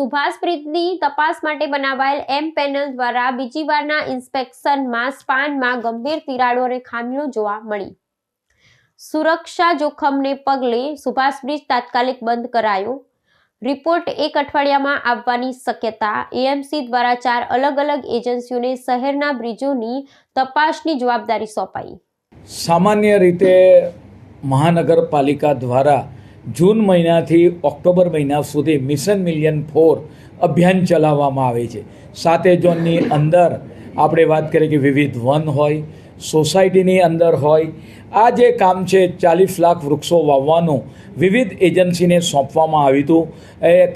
સુભાષ બ્રિજની તપાસ માટે બનાવાયેલ એમ પેનલ દ્વારા બીજી વારના ઇન્સ્પેક્શનમાં સ્પાનમાં ગંભીર તિરાડો અને ખામીઓ જોવા મળી। સુરક્ષા જોખમને પગલે સુભાષ બ્રિજ તાત્કાલિક બંધ કરાયો। રિપોર્ટ એક અઠવાડિયામાં આવવાની શક્યતા। એએમસી દ્વારા 4 અલગ અલગ એજન્સીઓને શહેરના બ્રિજોની તપાસની જવાબદારી સોંપાઈ। સામાન્ય રીતે મહાનગરપાલિકા દ્વારા જૂન મહિનાથી ઓક્ટોબર મહિના સુધી મિશન મિલિયન 4 અભિયાન ચલાવવામાં આવે છે। 7 ઝોનની અંદર આપણે વાત કરીએ કે વિવિધ વન હોય, સોસાયટીની અંદર હોય, આ જે કામ છે 40 લાખ વૃક્ષો વાવવાનું વિવિધ એજન્સીને સોંપવામાં આવ્યું હતું।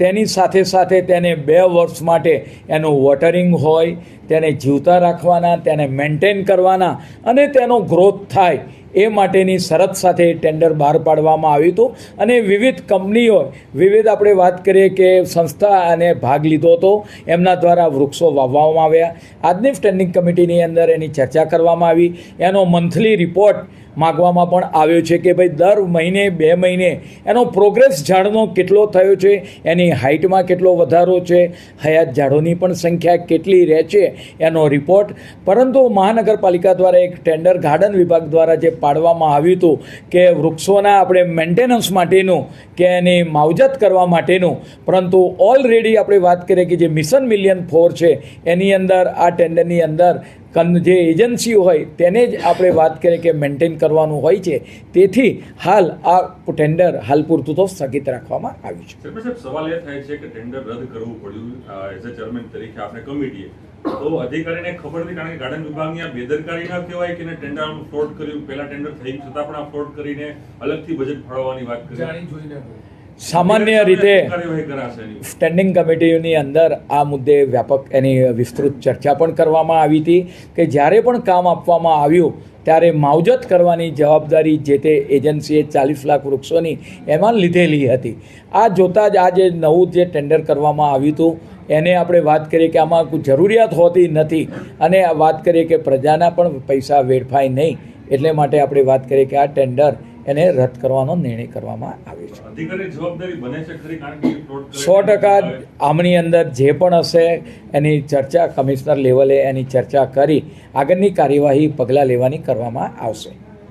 તેની સાથે સાથે તેને 2 વર્ષ માટે એનું વોટરિંગ હોય, તેને જીવતા રાખવાના, તેને મેન્ટેન કરવાના અને તેનો ગ્રોથ થાય એ માટેની શરત સાથે ટેન્ડર બહાર પાડવામાં આવ્યું હતું અને વિવિધ કંપનીઓ, વિવિધ આપણે વાત કરીએ કે સંસ્થા અને ભાગ લીધો હતો, એમના દ્વારા વૃક્ષો વાવવામાં આવ્યા। આજની સ્ટેન્ડિંગ કમિટીની અંદર એની ચર્ચા કરવામાં આવી। એનો મંથલી રિપોર્ટ માગવામાં પણ આવ્યો છે કે ભાઈ દર મહિને 2 મહિને એનો પ્રોગ્રેસ ઝાડનો કેટલો થયો છે, એની હાઇટમાં કેટલો વધારો છે, હયાત ઝાડોની પણ સંખ્યા કેટલી રહે છે એનો રિપોર્ટ। પરંતુ મહાનગરપાલિકા દ્વારા એક ટેન્ડર ગાર્ડન વિભાગ દ્વારા જે પાડવામાં આવ્યું હતું કે વૃક્ષોના આપણે મેન્ટેનન્સ માટેનું કે એની માવજત કરવા માટેનું, પરંતુ ઓલરેડી આપણે વાત કરીએ કે જે મિશન મિલિયન 4 છે એની અંદર આ ટેન્ડરની અંદર જે એજન્સીઓ હોય તેને જ આપણે વાત કરીએ કે મેન્ટેન કરવાનું હોય છે। તેથી હાલ આ ટેન્ડર હાલ પૂરતું તો સ્થગિત રાખવામાં આવ્યું છે। સાહેબ, સવાલ એ થાય છે કે ટેન્ડર રદ કરવું પડ્યું એઝ અ ચેરમેન તરીકે આપણે કમિટીએ, તો અધિકારીને ખબર નથી કારણ કે ગાર્ડન વિભાગની આ બેદરકારી ના કહેવાય કે ટેન્ડર ફ્રોડ કર્યું, પહેલા ટેન્ડર થઈ છતાં પણ આ ફ્રોડ કરીને અલગથી બજેટ ફાળવવાની વાત કરી। સામાન્ય રીતે સ્ટેન્ડિંગ કમિટીની અંદર આ મુદ્દે વ્યાપક એની વિસ્તૃત ચર્ચા પણ કરવામાં આવી હતી કે જ્યારે પણ કામ આપવામાં આવ્યું ત્યારે માવજત કરવાની જવાબદારી જે તે એજન્સીએ 40 લાખ વૃક્ષોની એમાં લીધેલી હતી। આ જોતાં જ આ જે નવું જે ટેન્ડર કરવામાં આવ્યું હતું એને આપણે વાત કરીએ કે આમાં કોઈ જરૂરિયાત હોતી નથી અને વાત કરીએ કે પ્રજાના પણ પૈસા વેડફાય નહીં, એટલે માટે આપણે વાત કરીએ કે આ ટેન્ડર એને રદ કરવાનો નિર્ણય કરવામાં આવ્યો છે। અધિકારી જવાબદારી બને છે ખરી કારણ કે 100% આમની અંદર જે પણ હશે એની ચર્ચા કમિશનર લેવલે એની ચર્ચા કરી આગળની કાર્યવાહી પગલાં લેવાની કરવામાં આવશે।